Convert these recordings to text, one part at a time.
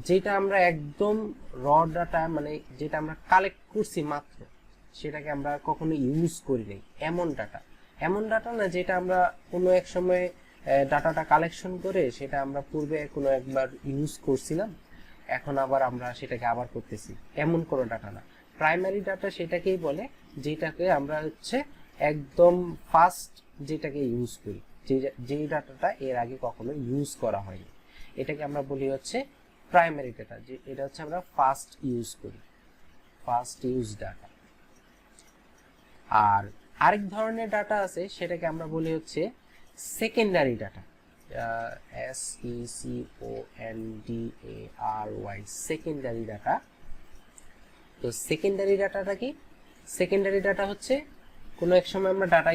যেটা আমরা একদম র ডাটা, মানে যেটা আমরা কালেক্ট করছি মাত্র, সেটাকে আমরা কখনো ইউজ করি নাই। এমন ডাটা না যেটা আমরা কোনো এক সময় ডাটাটা কালেকশন করে সেটা আমরা পূর্বে কোনো একবার ইউজ করছিলাম, এখন আবার আমরা সেটাকে আবার করতেছি, এমন কোনো ডাটা না। প্রাইমারি ডাটা সেটাকেই বলে যেটাকে আমরা হচ্ছে একদম ফার্স্ট যেটাকে ইউজ করি, যেই ডাটাটা এর আগে কখনো ইউজ করা হয়নি, এটাকে আমরা বলি হচ্ছে প্রাইমারি ডাটা। যে এটা হচ্ছে আমরা ফার্স্ট ইউজ করি, ফার্স্ট ইউজ ডাটা। আর আরেক ধরনের ডাটা আছে, সেটাকে আমরা বলি হচ্ছে secondary data. SECONDARY, secondary data. তো সেকেন্ডারি ডাটাটা কি? সেকেন্ডারি ডাটা হচ্ছে কোনো এক সময় আমরা ডাটা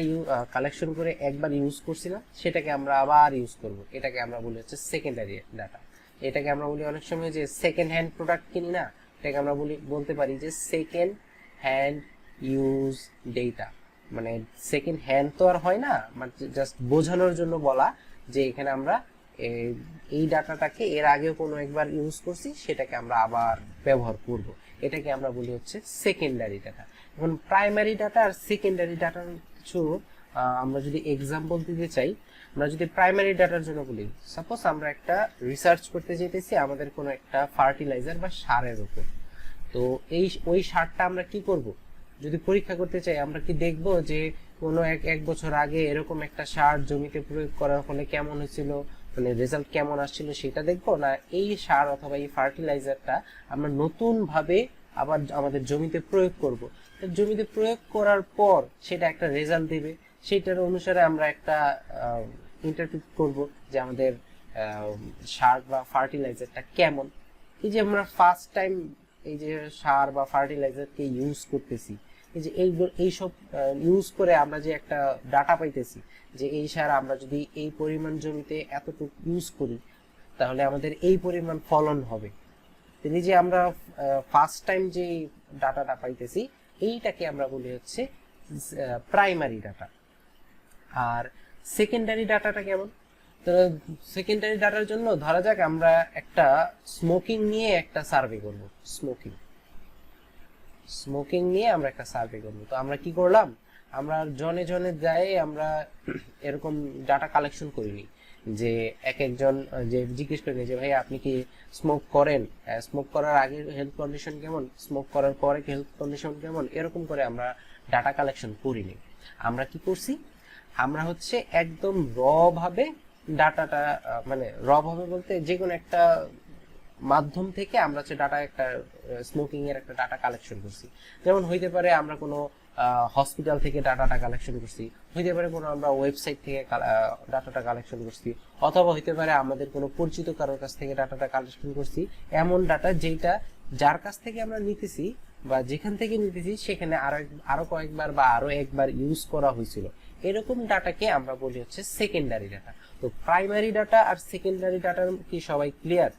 কালেকশন করে একবার ইউজ করছিলাম, সেটাকে আমরা আবার ইউজ করব, এটাকে আমরা বলি হচ্ছে সেকেন্ডারি ডাটা। এটাকে আমরা বলি অনেক সময় যে সেকেন্ড হ্যান্ড প্রোডাক্ট কিনি না, এটাকে আমরা বলতে পারি যে সেকেন্ড হ্যান্ড ইউজ ডেটা। মানে সেকেন্ড হ্যান্ড তো আর হয় না, মানে জাস্ট বোঝানোর জন্য বলা যে এখানে আমরা এই ডাটাটাকে এর আগেও কোনো একবার ইউজ করছি, সেটাকে আমরা আবার ব্যবহার করব, এটাকে আমরা বলি হচ্ছে সেকেন্ডারি ডাটা। এখন প্রাইমারি ডাটা আর সেকেন্ডারি ডাটার কিছু আমরা যদি এক্সাম্পল দিতে চাই, আমরা যদি প্রাইমারি ডাটার জন্য বলি, সাপোজ আমরা একটা রিসার্চ করতে যেতেছি আমাদের কোনো একটা ফার্টিলাইজার বা সারের উপর, তো ওই সারটা আমরা কি করব, যদি পরীক্ষা করতে চাই আমরা কি দেখব যে কোনো এক বছর আগে এরকম একটা সার জমিতে প্রয়োগ করার ফলে কেমন হয়েছিল, মানে রেজাল্ট কেমন আসছিল সেটা দেখবো, না এই সার অথবা এই ফার্টিলাইজারটা আমরা নতুন ভাবে আবার আমাদের জমিতে প্রয়োগ করব, জমিতে প্রয়োগ করার পর সেটা একটা রেজাল্ট দেবে, সেটার অনুসারে আমরা একটা ইন্টারপ্রিট করব যে আমাদের সার বা ফার্টিলাইজারটা কেমন। এই যে আমরা ফার্স্ট টাইম এই যে সার বা ফার্টিলাইজারকে ইউজ করতেছি, এই যে এইসব ইউজ করে আমরা যে একটা ডাটা পাইতেছি যে এই সার আমরা যদি এই পরিমাণ জমিতে এতটুকু ইউজ করি তাহলে আমাদের এই পরিমাণ ফলন হবে। এই যে আমরা ফার্স্ট টাইম যে ডাটাটা পাইতেছি এইটাকে আমরা বলি হচ্ছে প্রাইমারি ডাটা। আর সেকেন্ডারি ডাটাটা কেমন? তো সেকেন্ডারি ডাটার জন্য ধরা যাক আমরা একটা স্মোকিং নিয়ে একটা সার্ভে করব, স্মোকিং নিয়ে আমরা একটা সার্ভে করব। তো আমরা কি করলাম, আমরা জনে জনে যাই আমরা এরকম ডাটা কালেকশন করিনি যে একজন যে জিজ্ঞেস করেন যে ভাই আপনি কি স্মোক করেন, স্মোক করার আগে হেলথ কন্ডিশন কেমন, স্মোক করার পরে হেলথ কন্ডিশন কেমন, এরকম করে আমরা ডাটা কালেকশন করিনি। আমরা কি করছি, আমরা হচ্ছে একদম র ভাবে ডাটাটা, মানে র ভাবে বলতে যে কোনো একটা মাধ্যম থেকে আমরা হচ্ছে ডাটা একটা স্মোকিং এর একটা ডাটা কালেকশন করছি। যেমন হইতে পারে আমরা কোনো হসপিটাল থেকে ডাটাটা কালেকশন করছি, হইতে পারে কোনো আমরা ওয়েবসাইট থেকে ডাটাটা কালেকশন করছি, অথবা হইতে পারে আমাদের কোনো পরিচিত কারোর কাছ থেকে ডাটাটা কালেকশন করছি। এমন ডাটা যেটা যার কাছ থেকে আমরা নিতেছি বা যেখান থেকে নিতেছি সেখানে আরো কয়েকবার বা আরো একবার ইউজ করা হয়েছিল, এরকম ডাটাকে আমরা বলি হচ্ছে সেকেন্ডারি ডাটা। তো প্রাইমারি ডাটা আর সেকেন্ডারি ডাটার কি সবাই ক্লিয়ার?